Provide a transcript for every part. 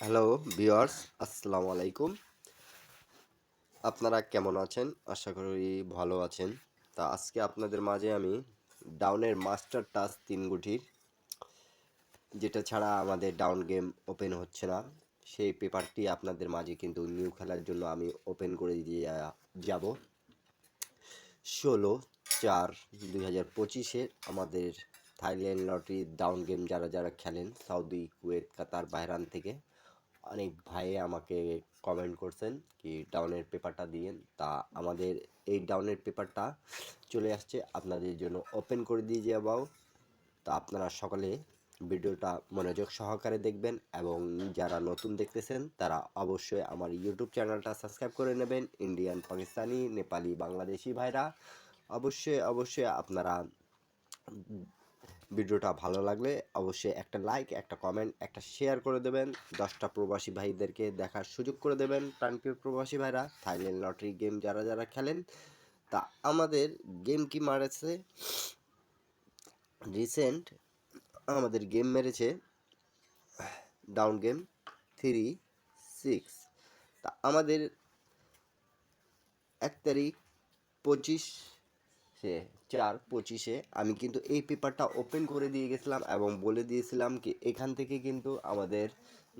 Hello viewers, আসসালামু আলাইকুম। আপনারা কেমন আছেন? আশা করি ভালো আছেন। তা আজকে আপনাদের মাঝে আমি ডাউনের মাস্টার টাচ ৩ গুটির যেটা ছাড়া আমাদের ডাউন গেম ওপেন হচ্ছে না, সেই পেপারটি আপনাদের মাঝে কিন্তু নিউ খেলার জন্য আমি ওপেন করে দিয়ে যাব ১৬/৪/২০২৫-এ আমাদের থাইল্যান্ড লটারি ডাউন গেম যারা যারা খেলেন সৌদি, কুয়েত, কাতার, বাহরান থেকে অনেক ভাই আমাকে কমেন্ট করছেন কি ডাউনের পেপারটা দিয়েন। তা আমাদের এই ডাউনের পেপারটা চলে আসছে আপনাদের জন্য ওপেন করে দিয়ে যাবো। তা আপনারা সকলে ভিডিওটা মনোযোগ সহকারে দেখবেন এবং যারা নতুন দেখতেছেন তারা অবশ্যই আমার ইউটিউব চ্যানেলটা সাবস্ক্রাইব করে নেবেন। ইন্ডিয়ান, পাকিস্তানি, নেপালি, বাংলাদেশি ভাইরা অবশ্যই আপনারা ভিডিওটা ভালো লাগলে অবশ্যই একটা লাইক, একটা কমেন্ট, একটা শেয়ার করে দেবেন। 10টা প্রবাসী ভাইদেরকে দেখার সুযোগ করে দেবেন। প্রাণপ্রিয় প্রবাসী ভাইরা থাইল্যান্ড লটারি গেম যারা যারা খেলেন, তা আমাদের গেম কি মারেছে রিসেন্ট, আমাদের গেম মেরেছে ডাউন গেম 3-6। তা আমাদের 1 তারিখ 25/4/25-এ আমি কিন্তু এই পেপারটা ওপেন করে দিয়ে গেছিলাম এবং বলে দিয়েছিলাম কি এখান থেকে কিন্তু আমাদের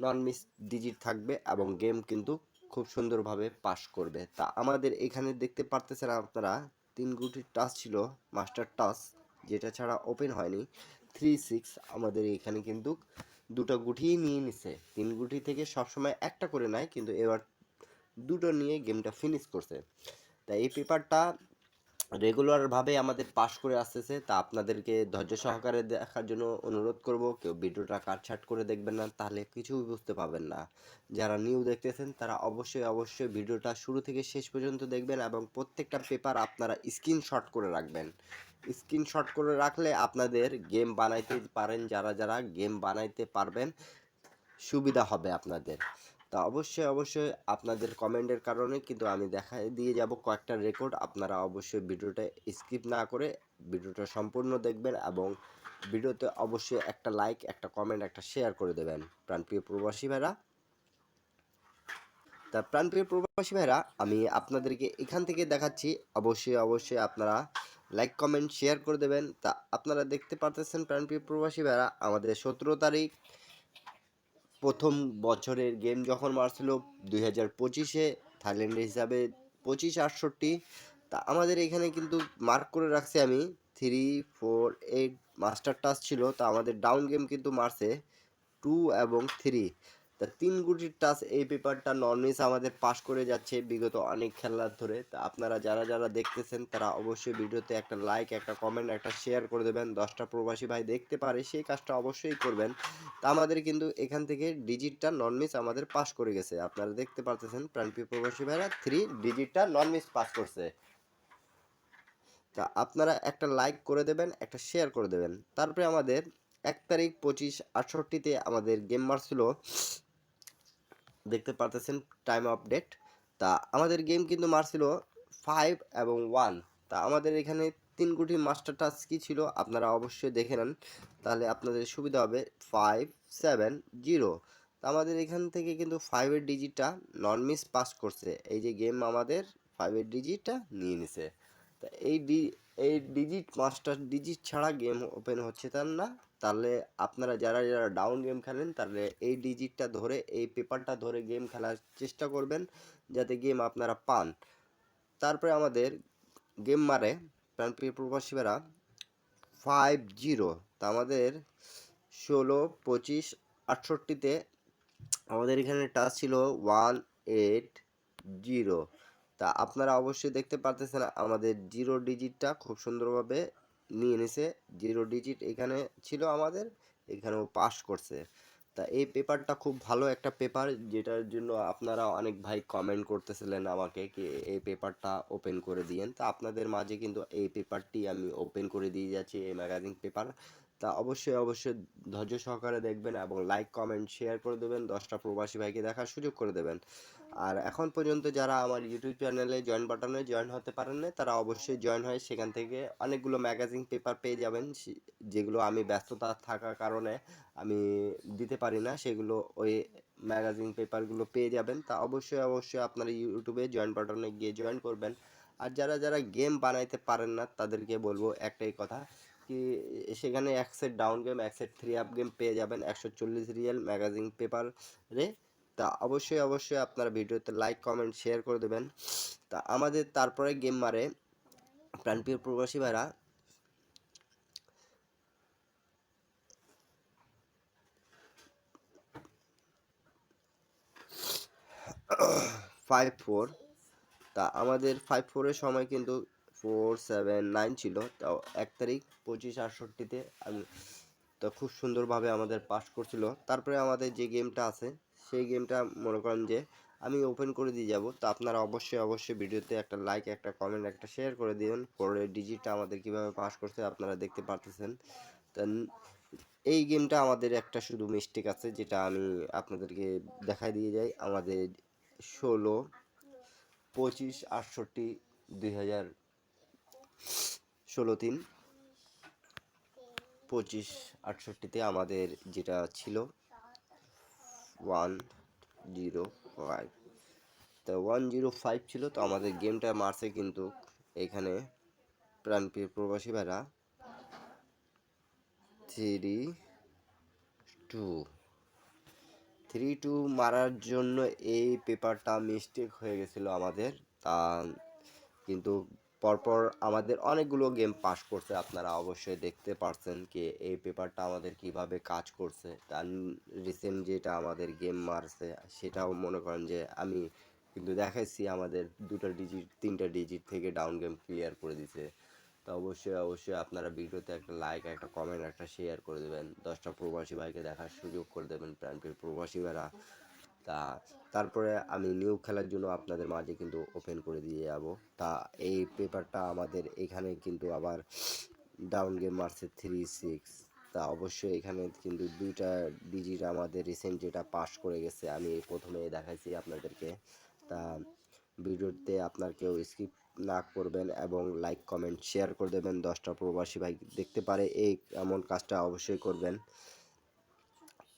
নন মিস ডিজিট থাকবে এবং গেম কিন্তু খুব সুন্দরভাবে পাস করবে। তা আমাদের এখানে দেখতে পারতেছেন আপনারা 3 গুটির টাচ ছিল, মাস্টার টাচ, যেটা ছাড়া ওপেন হয়নি। 3-6 আমাদের এখানে কিন্তু দুটো গুটিই নিয়ে নিছে। 3 গুটি থেকে সবসময় একটা করে নেয়, কিন্তু এবার দুটো নিয়ে গেমটা ফিনিশ করছে। তা এই পেপারটা রেগুলারভাবে আমাদের পাস করে আসতেছে। তা আপনাদেরকে ধৈর্য সহকারে দেখার জন্য অনুরোধ করব, কেউ ভিডিওটা কাটছাট করে দেখবেন না, তাহলে কিছুই বুঝতে পারবেন না। যারা নিউ দেখতেছেন তারা অবশ্যই ভিডিওটা শুরু থেকে শেষ পর্যন্ত দেখবেন এবং প্রত্যেকটা পেপার আপনারা স্ক্রিনশট করে রাখবেন। স্ক্রিনশট করে রাখলে আপনাদের গেম বানাইতে পারেন, যারা যারা গেম বানাইতে পারবেন সুবিধা হবে আপনাদের। তা অবশ্যই আপনাদের কমেন্টের কারণে কিন্তু আমি দেখা দিয়ে যাব কয়েকটা রেকর্ড। আপনারা অবশ্যই ভিডিওটা স্কিপ না করে ভিডিওটা সম্পূর্ণ দেখবেন এবং ভিডিওতে অবশ্যই একটা লাইক, একটা কমেন্ট, একটা শেয়ার করে দেবেন। প্রাণপ্রিয় প্রবাসী ভাইরা, তা প্রাণপ্রিয় প্রবাসী ভাইরা, আমি আপনাদেরকে এখান থেকে দেখাচ্ছি। অবশ্যই আপনারা লাইক, কমেন্ট, শেয়ার করে দেবেন। তা আপনারা দেখতে পারতেছেন প্রাণপ্রিয় প্রবাসী ভাইরা, আমাদের 17 তারিখ প্রথম বছরের গেম যখন মারছিল 2025-এ থাইল্যান্ডের হিসাবে 25/68। তা আমাদের এখানে কিন্তু মার্ক করে রাখছি আমি 3-4-8 মাস্টার টাচ ছিল। তা আমাদের ডাউন গেম কিন্তু মারছে 2 এবং 3। তা 3 গুটির টাচ এই পেপারটা নর্মিস আমাদের পাস করে যাচ্ছে বিগত অনেক খেলার ধরে। তা আপনারা যারা যারা দেখতেছেন তারা অবশ্যই ভিডিওতে একটা লাইক, একটা কমেন্ট, একটা শেয়ার করে দেবেন। 10টা প্রবাসী ভাই দেখতে পারে সেই কাজটা অবশ্যই করবেন। তা আমাদের কিন্তু এখান থেকে ডিজিটটা নন মিস আমাদের পাস করে গেছে। আপনারা দেখতে পারতেছেন প্রাণপ্রিয় প্রবাসী ভাইরা 3 ডিজিটটা নন মিস পাস করছে। তা আপনারা একটা লাইক করে দেবেন, একটা শেয়ার করে দেবেন। তারপরে আমাদের 1 তারিখ 25/68-তে আমাদের গেম মারছিল, দেখতে পারতেছেন টাইম আপডেট। তা আমাদের গেম কিন্তু মারছিল 5 এবং 1। তা আমাদের এখানে 3 গুটি মাস্টার টাচ কি ছিল আপনারা অবশ্যই দেখে নেন, তাহলে আপনাদের সুবিধা হবে। 5-7-0। তা আমাদের এখান থেকে কিন্তু 5-এর ডিজিটটা নন মিস পাস করছে। এই যে গেম আমাদের 5-এর ডিজিটটা নিয়ে নিছে। তা এই ডিজিট, মাস্টার ডিজিট ছাড়া গেম ওপেন হচ্ছে তার না। তাহলে আপনারা যারা যারা ডাউন গেম খেলেন তাহলে এই ডিজিটটা ধরে, এই পেপারটা ধরে গেম খেলার চেষ্টা করবেন যাতে গেম আপনারা পান। তারপরে আমাদের গেম মারে প্রাণপ্রিয় প্রবাসীরা 5-0। তা আমাদের 16/25/68-তে আমাদের এখানে টাচ ছিল 1-8-0। তা আপনারা অবশ্যই দেখতে পারতেছেন আমাদের 0 ডিজিটটা খুব সুন্দরভাবে নিয়ে নিছে। 0 ডিজিট এখানে ছিল আমাদের, এখানেও পাস করছে। তা এই পেপারটা খুব ভালো একটা পেপার, যেটার জন্য আপনারা অনেক ভাই কমেন্ট করতেছিলেন আমাকে কি এই পেপারটা ওপেন করে দিয়েন। তা আপনাদের মাঝে কিন্তু এই পেপারটি আমি ওপেন করে দিয়ে যাচ্ছি, এই ম্যাগাজিন পেপার। তা অবশ্যই ধৈর্য সহকারে দেখবেন এবং লাইক, কমেন্ট, শেয়ার করে দেবেন। 10টা প্রবাসী ভাইকে দেখার সুযোগ করে দেবেন। আর এখন পর্যন্ত যারা আমার ইউটিউব চ্যানেলে জয়েন বাটনে জয়েন হতে পারেন না তারা অবশ্যই জয়েন হয়ে সেখান থেকে অনেকগুলো ম্যাগাজিন পেপার পেয়ে যাবেন, যেগুলো আমি ব্যস্ততা থাকার কারণে আমি দিতে পারি না, সেগুলো ওই ম্যাগাজিন পেপারগুলো পেয়ে যাবেন। তা অবশ্যই আপনারা ইউটিউবে জয়েন বাটনে গিয়ে জয়েন করবেন। আর যারা গেম বানাইতে পারেন না তাদেরকে বলবো একটাই কথা, কি সেখানে এক সেট ডাউন গেম, এক সেট 3 আপ গেম পেয়ে যাবেন 140 রিয়েল ম্যাগাজিন পেপারে। তা অবশ্যই আপনারা ভিডিওতে লাইক কমেন্ট শেয়ার করে দেবেন। তা আমাদের তারপরে গেম মারে প্রাণপ্রিয় প্রবাসী ভাইরা 5-4। তা আমাদের 5-4-এর সময় কিন্তু 4-7-9 ছিল। তাও 1 তারিখ 25-68-তে আমি তো খুব সুন্দরভাবে আমাদের পাস করছিল। তারপরে আমাদের যে গেমটা আছে সেই গেমটা মনে করেন যে আমি ওপেন করে দিয়ে যাব। তো আপনারা অবশ্যই ভিডিওতে একটা লাইক, একটা কমেন্ট, একটা শেয়ার করে দিবেন। পরে ডিজিটটা আমাদের কিভাবে পাস করছে আপনারা দেখতে পারতেছেন। তা এই গেমটা আমাদের একটা শুধু মিস্টেক আছে, যেটা আমি আপনাদেরকে দেখাই দিয়ে যাই। আমাদের 16-25-68-2016 25-68-তে আমাদের যেটা ছিল 105। তো 105 ছিল। তো আমাদের গেমটা মারছে কিন্তু এখানে প্রাণপ্রিয় প্রবাসী ভাইরা 3-2 মারার জন্য এই পেপারটা মিস্টেক হয়ে গেছিলো আমাদের। তা কিন্তু পরপর আমাদের অনেকগুলো গেম পাস করছে, আপনারা অবশ্যই দেখতে পারছেন কি এই পেপারটা আমাদের কিভাবে কাজ করছে। তার রিসেন্ট যেটা আমাদের গেম মারছে সেটাও মনে করেন যে আমি কিন্তু দেখাইছি আমাদের 2টা ডিজিট 3টা ডিজিট থেকে ডাউন গেম ক্লিয়ার করে দিছে। তো অবশ্যই আপনারা ভিডিওতে একটা লাইক, একটা কমেন্ট, একটা শেয়ার করে দেবেন। 10টা প্রবাসী ভাইকে দেখার সুযোগ করে দেবেন প্রাণপ্রিয় প্রবাসী ভাইরা। তা তারপরে আমি নিউ খেলার জন্য আপনাদের মাঝে কিন্তু ওপেন করে দিয়ে যাব। তা এই পেপারটা আমাদের এখানে কিন্তু আবার ডাউন গেম মারছে 3-6। তা অবশ্যই এখানে কিন্তু 2টা ডিজিট আমাদের রিসেন্ট যেটা পাস করে গেছে আমি প্রথমে দেখাইছি আপনাদেরকে। তা ভিডিওতে আপনার কেউ স্কিপ না করবেন এবং লাইক কমেন্ট শেয়ার করে দেবেন। 10টা প্রবাসী ভাই দেখতে পারে এই এমন কাজটা অবশ্যই করবেন।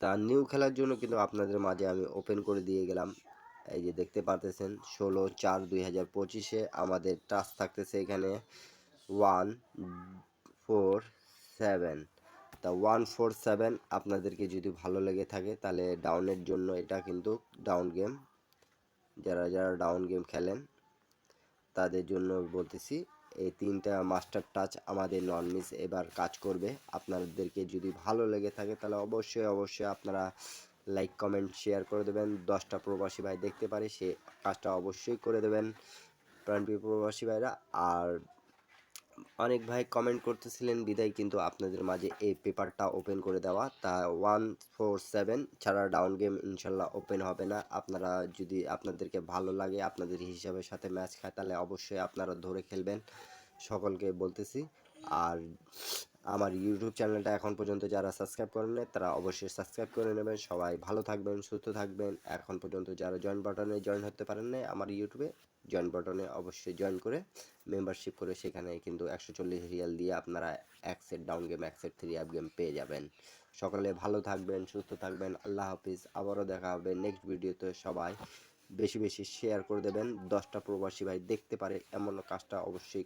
তা নিউ খেলার জন্য কিন্তু আপনাদের মাঝে আমি ওপেন করে দিয়ে গেলাম। এই যে দেখতে পারতেছেন 16-4-2025-এ আমাদের টাচ থাকতেছে এখানে 147। তা 147 আপনাদেরকে যদি ভালো লেগে থাকে তাহলে ডাউনের জন্য এটা কিন্তু ডাউন গেম, যারা ডাউন গেম খেলেন তাদের জন্য বলতেছি। এই 3টা মাস্টার টাচ আমাদের নন মিস এবার কাজ করবে। আপনাদেরকে যদি ভালো লেগে থাকে তাহলে অবশ্যই আপনারা লাইক কমেন্ট শেয়ার করে দেবেন। 10টা প্রবাসী ভাই দেখতে পারে সে কাজটা অবশ্যই করে দেবেন প্রাণপ্রিয় প্রবাসী ভাইরা। আর অনেক ভাই কমেন্ট করতেছিলেন বিদায় কিন্তু আপনাদের মাঝে এই পেপারটা ওপেন করে দেওয়া। তা 147 ছাড়া ডাউন গেম ইনশাল্লাহ ওপেন হবে না। আপনারা যদি আপনাদেরকে ভালো লাগে, আপনাদের হিসাবের সাথে ম্যাচ খায়, তাহলে অবশ্যই আপনারা ধরে খেলবেন, সকলকে বলতেছি। আর আমার ইউটিউব চ্যানেলটা এখন পর্যন্ত যারা সাবস্ক্রাইব করেন নাই তারা অবশ্যই সাবস্ক্রাইব করে নেবেন। সবাই ভালো থাকবেন, সুস্থ থাকবেন। এখন পর্যন্ত যারা জয়েন বাটনে জয়েন হতে পারেন নাই আমার ইউটিউবে, জয়েন বাটনে অবশ্যই জয়েন করে মেম্বারশিপ করে সেখানে কিন্তু 140 রিয়াল দিয়ে আপনারা এক সেট ডাউন গেম, এক সেট 3 আপ গেম পেয়ে যাবেন। সকালে ভালো থাকবেন, সুস্থ থাকবেন। আল্লাহ হাফিজ। আবারও দেখা হবে নেক্সট ভিডিওতে। সবাই বেশি শেয়ার করে দেবেন। 10টা প্রবাসী ভাই দেখতে পারে এমন কাজটা অবশ্যই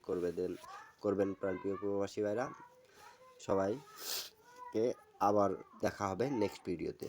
করবেন প্রাণপ্রিয় প্রবাসী ভাইরা। সবাইকে আবার দেখা হবে নেক্সট ভিডিওতে।